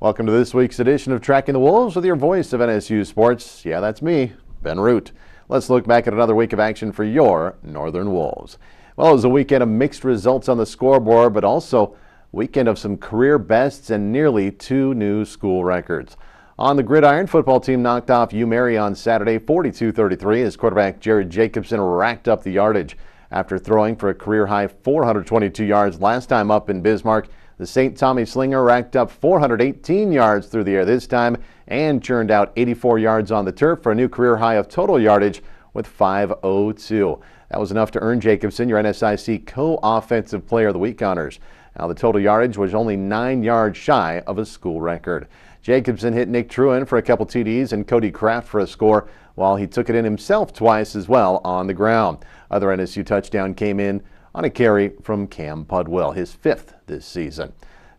Welcome to this week's edition of Tracking the Wolves with your voice of NSU Sports. Yeah, that's me, Ben Root. Let's look back at another week of action for your Northern Wolves. Well, it was a weekend of mixed results on the scoreboard, but also a weekend of some career bests and nearly 2 new school records. On the gridiron, football team knocked off UMary on Saturday 42-33 as quarterback Jared Jacobson racked up the yardage. After throwing for a career-high 422 yards last time up in Bismarck, the St. Tommy Slinger racked up 418 yards through the air this time and churned out 84 yards on the turf for a new career high of total yardage with 502. That was enough to earn Jacobson your NSIC Co-Offensive Player of the Week honors. Now the total yardage was only 9 yards shy of a school record. Jacobson hit Nick Truen for a couple TDs and Cody Kraft for a score, while he took it in himself twice as well on the ground. Other NSU touchdown came in on a carry from Cam Pudwell, his 5th this season.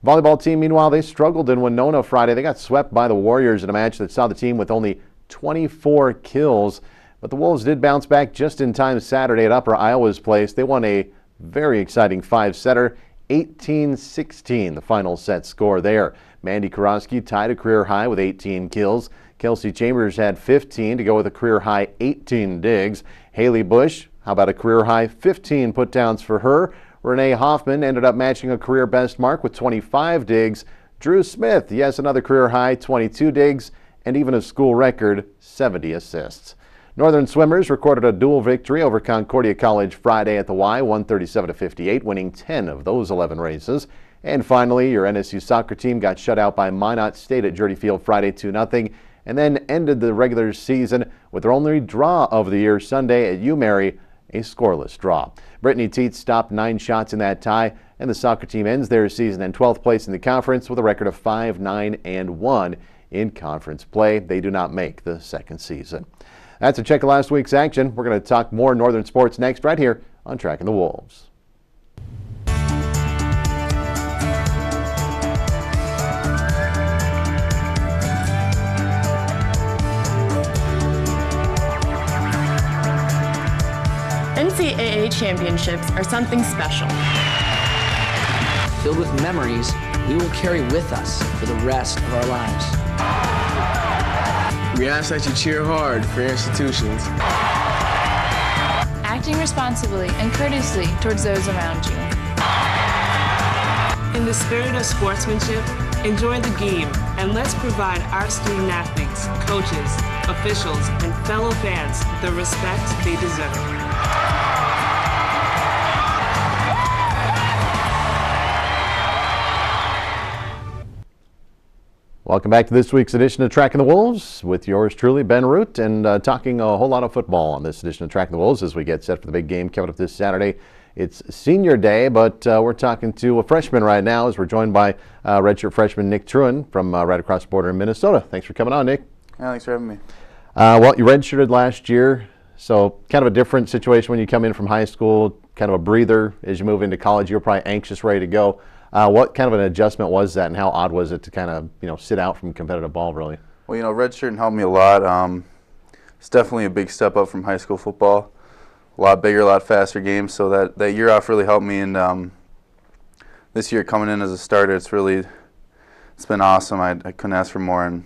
Volleyball team, meanwhile, they struggled in Winona Friday. They got swept by the Warriors in a match that saw the team with only 24 kills. But the Wolves did bounce back just in time Saturday at Upper Iowa's Place. They won a very exciting 5-setter, 18-16, the final set score there. Mandy Karofsky tied a career high with 18 kills. Kelsey Chambers had 15 to go with a career high 18 digs. Haley Bush, how about a career high 15 put downs for her? Renee Hoffman ended up matching a career best mark with 25 digs. Drew Smith, yes, another career high 22 digs and even a school record 70 assists. Northern Swimmers recorded a dual victory over Concordia College Friday at the Y, 137-58, winning 10 of those 11 races. And finally, your NSU soccer team got shut out by Minot State at Jurdy Field Friday 2-0, and then ended the regular season with their only draw of the year Sunday at UMary, a scoreless draw. Brittany Teets stopped 9 shots in that tie, and the soccer team ends their season in 12th place in the conference with a record of 5-9-1 in conference play. They do not make the second season. That's a check of last week's action. We're going to talk more Northern sports next right here on Tracking the Wolves. NCAA championships are something special. Filled with memories we will carry with us for the rest of our lives. We ask that you cheer hard for your institutions. Acting responsibly and courteously towards those around you. In the spirit of sportsmanship, enjoy the game and let's provide our student athletes, coaches, officials, and fellow fans the respect they deserve. Welcome back to this week's edition of Tracking the Wolves with yours truly, Ben Root, and talking a whole lot of football on this edition of Tracking the Wolves as we get set for the big game coming up this Saturday. It's senior day, but we're talking to a freshman right now as we're joined by redshirt freshman Nick Truen from right across the border in Minnesota. Thanks for coming on, Nick. Yeah, thanks for having me. Well, you redshirted last year, so kind of a different situation when you come in from high school, kind of a breather as you move into college. You're probably anxious, ready to go. What kind of an adjustment was that, and how odd was it to kind of, sit out from competitive ball, really? Well, redshirting helped me a lot. It's definitely a big step up from high school football. A lot bigger, a lot faster games, so that year off really helped me. And this year coming in as a starter, it's been awesome. I couldn't ask for more. And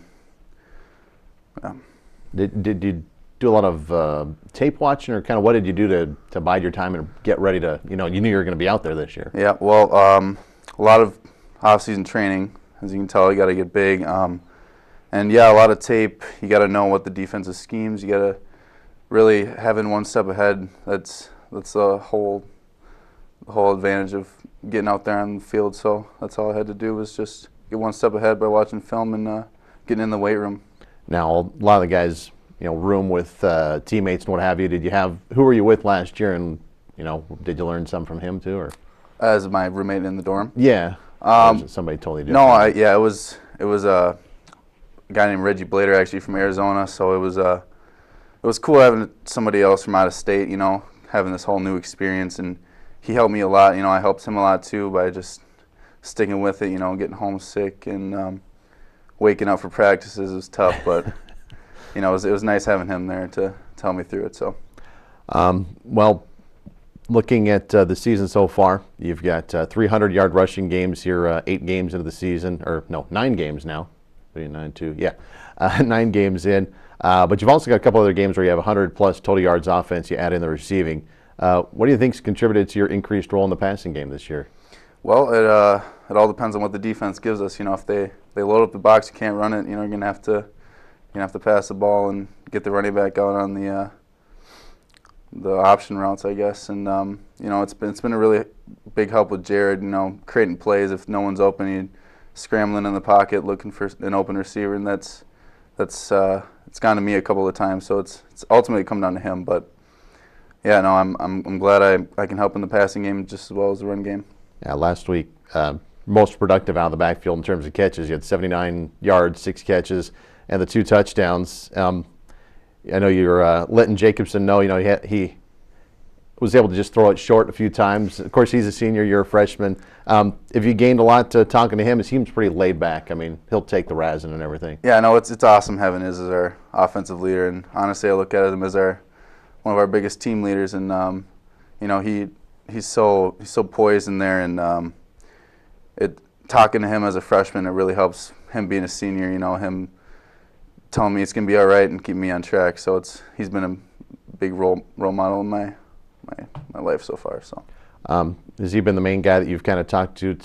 Did you do a lot of tape watching, or kind of what did you do to bide your time and get ready to, you knew you were going to be out there this year? Yeah, well, a lot of off-season training. As you can tell, you got to get big. And yeah, a lot of tape. You got to know what the defensive schemes. You got to really having one step ahead. That's the whole advantage of getting out there on the field. So that's all I had to do was just get one step ahead by watching film and getting in the weight room. Now, a lot of the guys, room with teammates and what have you. Who were you with last year, and did you learn some from him too, or? As my roommate in the dorm? Yeah. Or was it somebody totally different? No, it was a guy named Reggie Blader, actually, from Arizona. So it was cool having somebody else from out of state, having this whole new experience, and he helped me a lot. I helped him a lot too by just sticking with it. Getting homesick and waking up for practices was tough, but it was nice having him there to help me through it. So, well, looking at the season so far, you've got 300-yard rushing games here, 8 games into the season, or no, 9 games now. 3, 9, 2, yeah, 9 games in. But you've also got a couple other games where you have 100-plus total yards offense. You add in the receiving. What do you think's contributed to your increased role in the passing game this year? Well, it all depends on what the defense gives us. If they load up the box, you can't run it. You're gonna have to pass the ball and get the running back out on the option routes, I guess. And it's been a really big help with Jared. Creating plays if no one's open, he's scrambling in the pocket looking for an open receiver, and that's it's gone to me a couple of times. So it's ultimately come down to him. But yeah, no, I'm glad I can help in the passing game just as well as the run game. Yeah, last week, most productive out of the backfield in terms of catches. You had 79 yards, 6 catches, and the 2 touchdowns. I know you're letting Jacobson know, he was able to just throw it short a few times. Of course, he's a senior, you're a freshman. If you gained a lot talking to him, it seems pretty laid back. I mean, he'll take the razzing and everything. Yeah, no, it's awesome having him as our offensive leader, and honestly, I look at him as one of our biggest team leaders, and he's so poised in there, and talking to him as a freshman, it really helps him being a senior. Him telling me it's gonna be all right and keep me on track. So he's been a big role model in my life so far. So has he been the main guy that you've kind of talked to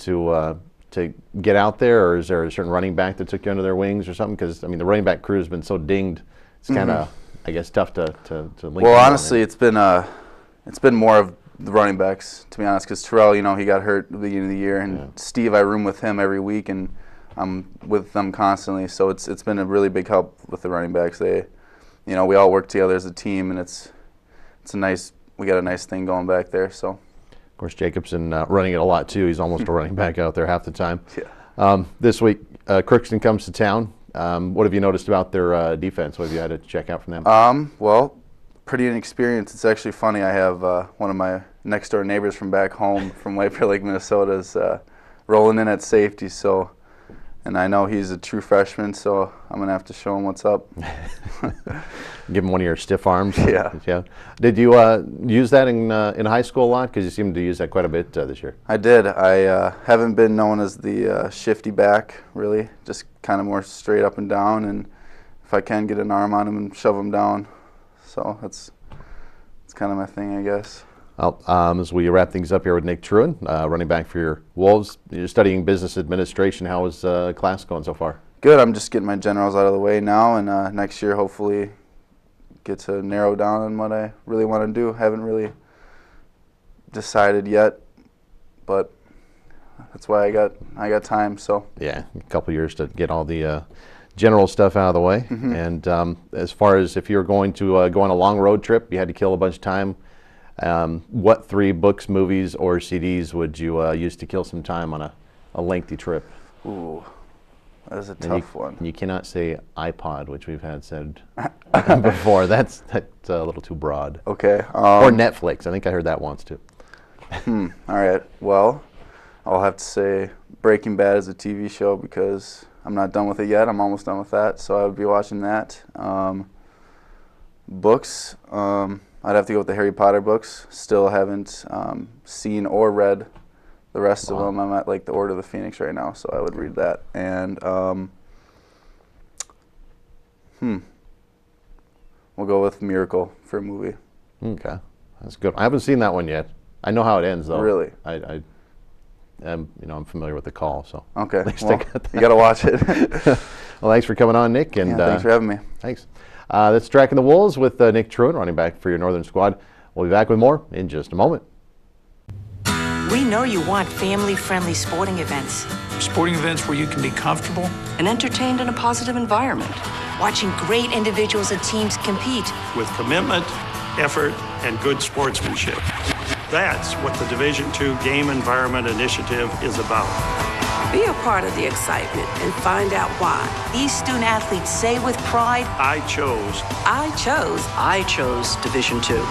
get out there, or is there a certain running back that took you under their wings or something? Because the running back crew has been so dinged. It's kind of I guess tough to link. Well, honestly, it's been more of the running backs, to be honest, because Terrell, he got hurt at the beginning of the year, and Steve, I room with him every week, and I'm with them constantly. So it's been a really big help with the running backs. They, we all work together as a team, and we got a nice thing going back there. So, of course, Jacobson running it a lot too. He's almost a running back out there half the time. Yeah. This week, Crookston comes to town. What have you noticed about their defense? What have you had to check out from them? Well, pretty inexperienced. It's actually funny. I have one of my next door neighbors from back home from White Bear Lake, Minnesota, is rolling in at safety. So, and I know he's a true freshman, so I'm gonna have to show him what's up. Give him one of your stiff arms. Yeah. Yeah. Did you use that in high school a lot? Because you seemed to use that quite a bit this year. I did. I haven't been known as the shifty back, really. Just kind of more straight up and down, and if I can get an arm on him and shove him down. So it's kind of my thing, I guess. Well, as we wrap things up here with Nick Truen, running back for your Wolves, you're studying business administration. How is class going so far? Good. I'm just getting my generals out of the way now, and next year hopefully get to narrow down on what I really want to do. Haven't really decided yet, but that's why I got time. So yeah, a couple years to get all the general stuff out of the way. And as far as if you're going to go on a long road trip, you had to kill a bunch of time. What 3 books, movies, or CDs would you use to kill some time on a lengthy trip? Ooh, that is a tough one. You cannot say iPod, which we've had said before. That's a little too broad. Okay. Or Netflix. I think I heard that once too. All right. Well, I'll have to say Breaking Bad is a TV show because I'm not done with it yet. I'm almost done with that, so I would be watching that. Books, I'd have to go with the Harry Potter books. Still haven't seen or read the rest of them. I'm at like the Order of the Phoenix right now, so I would read that. And we'll go with Miracle for a movie. Okay, that's good. I haven't seen that one yet. I know how it ends though. Really? I'm familiar with the call, so. Okay, well, you got to watch it. Well, thanks for coming on, Nick. And thanks for having me. Thanks. That's Tracking the Wolves with Nick Truen, running back for your Northern squad. We'll be back with more in just a moment. We know you want family-friendly sporting events. Sporting events where you can be comfortable and entertained in a positive environment. Watching great individuals and teams compete. With commitment, effort, and good sportsmanship. That's what the Division II Game Environment Initiative is about. Be a part of the excitement and find out why. These student athletes say with pride, I chose. I chose Division II.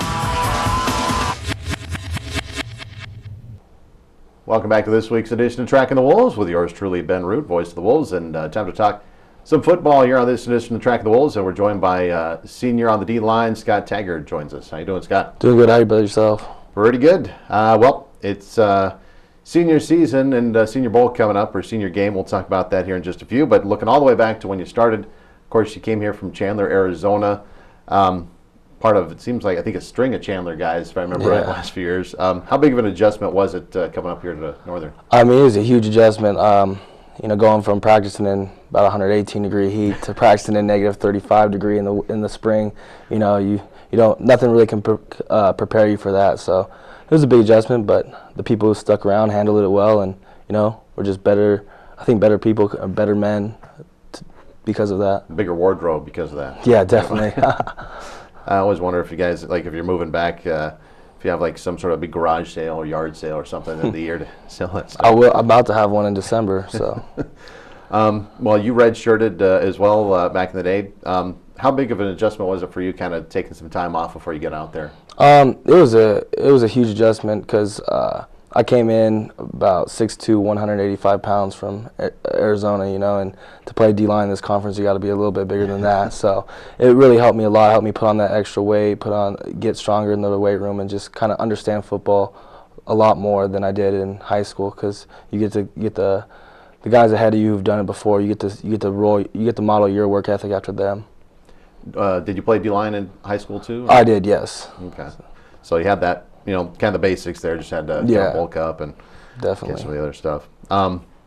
Welcome back to this week's edition of Tracking the Wolves with yours truly, Ben Root, voice of the Wolves, and time to talk some football here on this edition of Tracking the Wolves. And we're joined by senior on the D-line, Scot Taggart joins us. How you doing, Scott? Doing good. How you about yourself? Pretty good. Well, it's senior season and senior bowl coming up, or senior game. We'll talk about that here in just a few. But looking all the way back to when you started, of course, you came here from Chandler, Arizona. Part of, it seems like, I think a string of Chandler guys, if I remember right, the last few years. How big of an adjustment was it coming up here to Northern? I mean, it was a huge adjustment. You know, going from practicing in about 118 degree heat to practicing in negative 35 degree in the spring. You know, you don't, nothing really can prepare you for that. So it was a big adjustment, but the people who stuck around handled it well, and you know, we're just better. I think better people, better men, because of that. Bigger wardrobe because of that. Yeah, definitely. I always wonder if you guys, like, if you're moving back, if you have like some sort of big garage sale or yard sale or something in the year to sell that stuff. I'm about to have one in December. So. Well, you redshirted as well back in the day. How big of an adjustment was it for you, kind of taking some time off before you get out there? It was a huge adjustment because I came in about 6'2", 185 pounds from Arizona, you know, and to play D-line in this conference, you got to be a little bit bigger than that. So it really helped me a lot. Helped me put on that extra weight, get stronger in the weight room, and just kind of understand football a lot more than I did in high school, because you get the guys ahead of you who've done it before. You get to model your work ethic after them. Did you play D-line in high school too? I did, yes. Okay. So you had that, you know, kind of the basics there. Just had to kind of bulk up and definitely get some of the other stuff.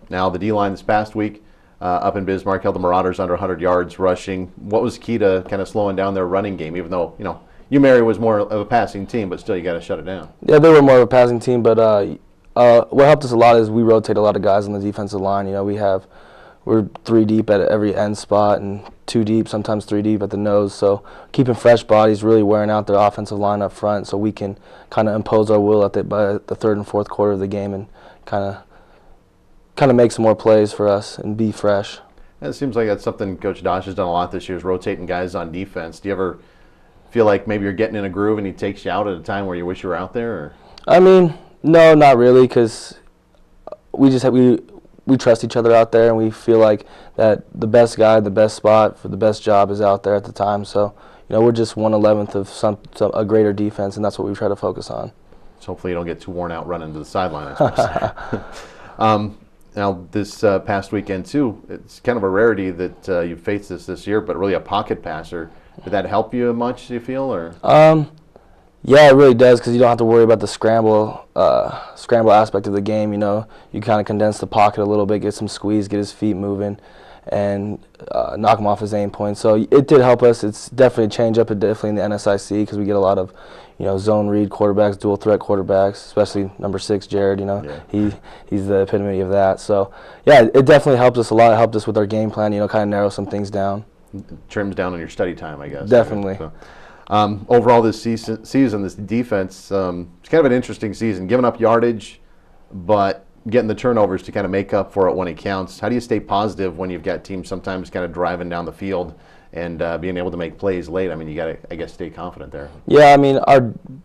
Now the D-line this past week up in Bismarck held the Marauders under 100 yards rushing. What was key to kind of slowing down their running game, even though, you know, UMary was more of a passing team, but still you got to shut it down? Yeah, they were more of a passing team, but what helped us a lot is we rotate a lot of guys on the defensive line. You know, we're 3 deep at every end spot and 2 deep, sometimes 3 deep at the nose. So keeping fresh bodies, really wearing out their offensive line up front, so we can kind of impose our will by the third and fourth quarter of the game and kind of make some more plays for us and be fresh. And it seems like that's something Coach Dosh has done a lot this year, is rotating guys on defense. Do you ever feel like maybe you're getting in a groove and he takes you out at a time where you wish you were out there? Or? I mean, no, not really, because we trust each other out there, and we feel like that the best guy, the best spot for the best job is out there at the time. So, you know, we're just 1/11th of a greater defense, and that's what we try to focus on. So hopefully you don't get too worn out running to the sideline, I suppose. Now, this past weekend, too, it's kind of a rarity that you faced this year, but really a pocket passer. Did that help you much, do you feel? Or? Yeah, it really does, because you don't have to worry about the scramble aspect of the game. You know, you kind of condense the pocket a little bit, get some squeeze, get his feet moving, and knock him off his aim point. So it did help us. It's definitely a change up, definitely in the NSIC, because we get a lot of, you know, zone read quarterbacks, dual threat quarterbacks, especially number 6, Jared. You know, he's the epitome of that. So yeah, it definitely helped us a lot. It helped us with our game plan. You know, kind of narrow some things down. Trims down on your study time, I guess. Definitely. So. Overall this season, this defense, it's kind of an interesting season, giving up yardage, but getting the turnovers to kind of make up for it when it counts. How do you stay positive when you've got teams sometimes kind of driving down the field and being able to make plays late? I mean, you got to, I guess, stay confident there. Yeah, I mean,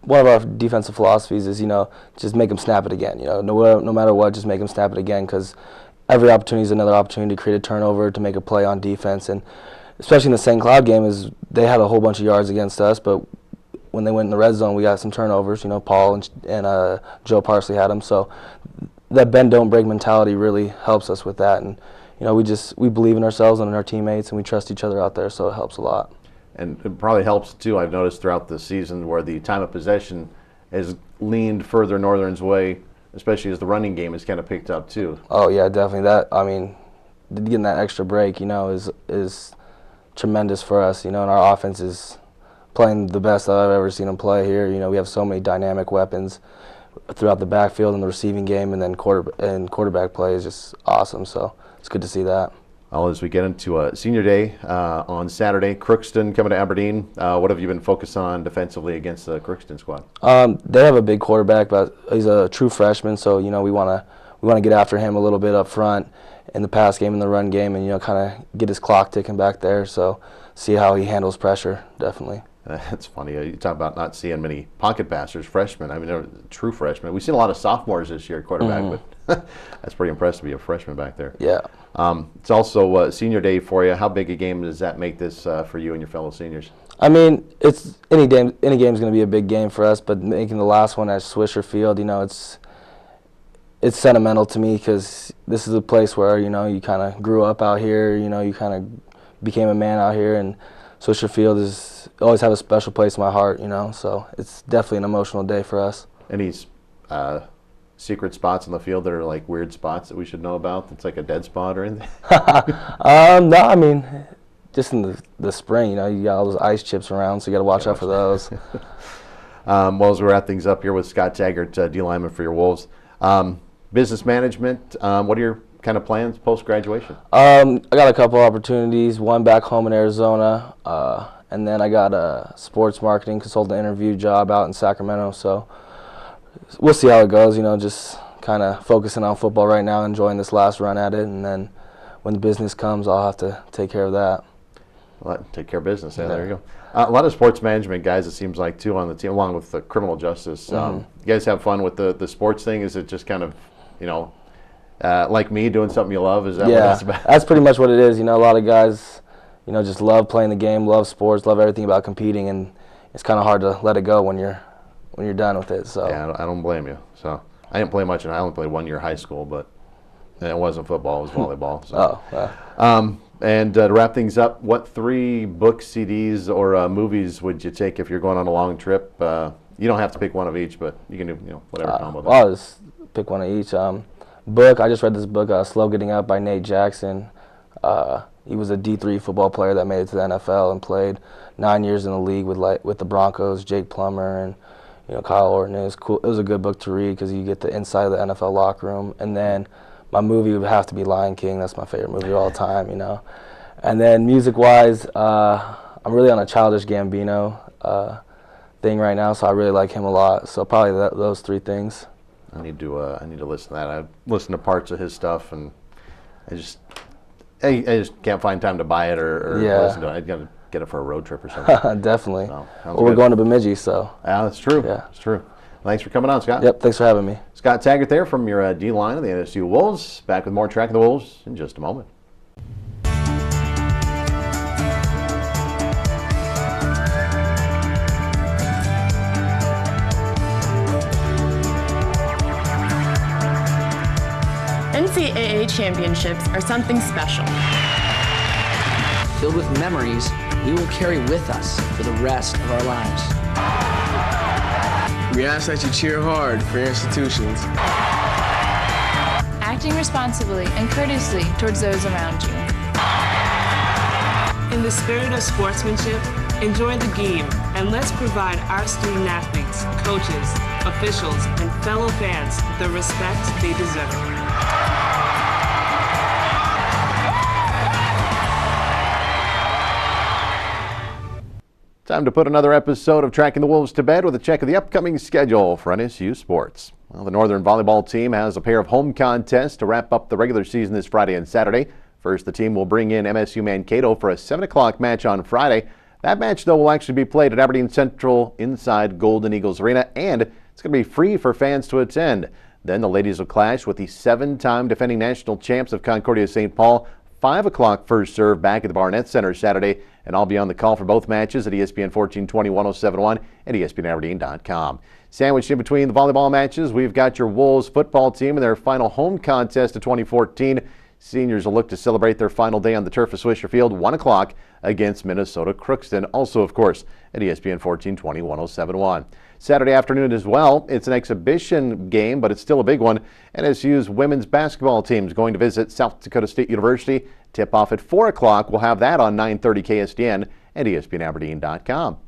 one of our defensive philosophies is, you know, just make them snap it again. You know, no matter what, just make them snap it again, because every opportunity is another opportunity to create a turnover, to make a play on defense. And especially in the St. Cloud game, is they had a whole bunch of yards against us, but when they went in the red zone, we got some turnovers. You know, Paul and Joe Parsley had them. So that bend don't break mentality really helps us with that. And you know, we believe in ourselves and in our teammates, and we trust each other out there, so it helps a lot. And it probably helps too, I've noticed throughout the season, where the time of possession has leaned further Northern's way, especially as the running game has kind of picked up too. Oh yeah, definitely. That, I mean, getting that extra break, you know, is tremendous for us, you know, and our offense is playing the best that I've ever seen them play here. You know, we have so many dynamic weapons. throughout the backfield and the receiving game, and then quarterback play is just awesome. So it's good to see that. Well, as we get into Senior Day on Saturday, Crookston coming to Aberdeen. What have you been focused on defensively against the Crookston squad? They have a big quarterback, but he's a true freshman, so we want to get after him a little bit up front in the pass game and the run game, and kind of get his clock ticking back there. So see how he handles pressure, definitely. That's funny. You talk about not seeing many pocket passers, freshmen. I mean, they're true freshmen. We've seen a lot of sophomores this year at quarterback, but that's pretty impressive to be a freshman back there. Yeah. It's also Senior Day for you. How big a game does that make this for you and your fellow seniors? I mean, it's any game is going to be a big game for us, but making the last one at Swisher Field, it's sentimental to me because this is a place where you kind of grew up out here. You kind of became a man out here, and Swisher Field always have a special place in my heart. So it's definitely an emotional day for us. Any secret spots on the field that are like weird spots that we should know about? That's like a dead spot or anything? No, I mean, just in the spring, you got all those ice chips around, so you got to watch out for those. Well, as we wrap things up here with Scott Taggart, D lineman for your Wolves. Business management, what are your kind of plans post-graduation? I got a couple opportunities, one back home in Arizona, and then I got a sports marketing consultant interview job out in Sacramento, so we'll see how it goes, just kind of focusing on football right now, enjoying this last run at it, and then when the business comes, I'll have to take care of that. Well, take care of business, there you go. A lot of sports management guys, it seems like, too, on the team, along with the criminal justice. You guys have fun with the sports thing? Is it just kind of, like me, doing something you love? Is that what that's about? That's pretty much what it is. A lot of guys, just love playing the game, love sports, love everything about competing, and it's kind of hard to let it go when you're done with it. So yeah, I don't blame you. So I didn't play much, and I only played 1 year high school, but it wasn't football; it was volleyball. So. And to wrap things up, what 3 books, CDs, or movies would you take if you're going on a long trip? You don't have to pick one of each, but you can do whatever combo. Well, I'll just pick one of each. Book, I just read this book, Slow Getting Up by Nate Jackson. He was a D3 football player that made it to the NFL and played 9 years in the league with the Broncos, Jake Plummer, and Kyle Orton. It was cool. It was a good book to read because you get the inside of the NFL locker room. And then my movie would have to be Lion King. That's my favorite movie of all time, And then music-wise, I'm really on a Childish Gambino thing right now, so I really like him a lot. So probably those 3 things. I need to listen to that. I've listened to parts of his stuff, and I just can't find time to buy it or listen to it. I got to get it for a road trip or something. Definitely. So, we're going to Bemidji, so. Yeah, that's true. Yeah, it's true. Thanks for coming on, Scott. Yep, thanks for having me. Scott Taggart there from your D line of the NSU Wolves. Back with more Tracking the Wolves in just a moment. NCAA championships are something special. Filled with memories we will carry with us for the rest of our lives. We ask that you cheer hard for your institutions. Acting responsibly and courteously towards those around you. In the spirit of sportsmanship, enjoy the game, and let's provide our student athletes, coaches, officials, and fellow fans the respect they deserve. Time to put another episode of Tracking the Wolves to bed with a check of the upcoming schedule for NSU sports. Well, the Northern volleyball team has a pair of home contests to wrap up the regular season this Friday and Saturday. First, the team will bring in MSU Mankato for a 7 o'clock match on Friday. That match, though, will actually be played at Aberdeen Central inside Golden Eagles Arena, and it's going to be free for fans to attend. Then the ladies will clash with the 7-time defending national champs of Concordia St. Paul. 5 o'clock first serve back at the Barnett Center Saturday, and I'll be on the call for both matches at ESPN 1420 1071 and ESPNAberdeen.com. Sandwiched in between the volleyball matches, we've got your Wolves football team in their final home contest of 2014. Seniors will look to celebrate their final day on the turf of Swisher Field, 1 o'clock against Minnesota Crookston. Also, of course, at ESPN 1420 1071. Saturday afternoon as well, it's an exhibition game, but it's still a big one. NSU's women's basketball team is going to visit South Dakota State University. Tip-off at 4 o'clock. We'll have that on 930 KSDN and ESPNAberdeen.com.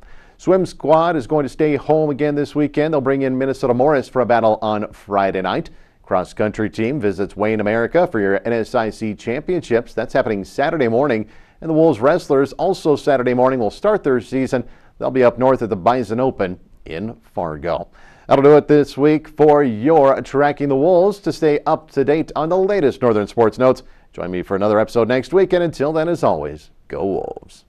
Swim squad is going to stay home again this weekend. They'll bring in Minnesota Morris for a battle on Friday night. Cross country team visits Wayne, America for your NSIC championships. That's happening Saturday morning. And the Wolves wrestlers also Saturday morning will start their season. They'll be up north at the Bison Open in Fargo. That'll do it this week for your Tracking the Wolves. To stay up to date on the latest Northern sports notes, join me for another episode next week. And until then, as always, go Wolves.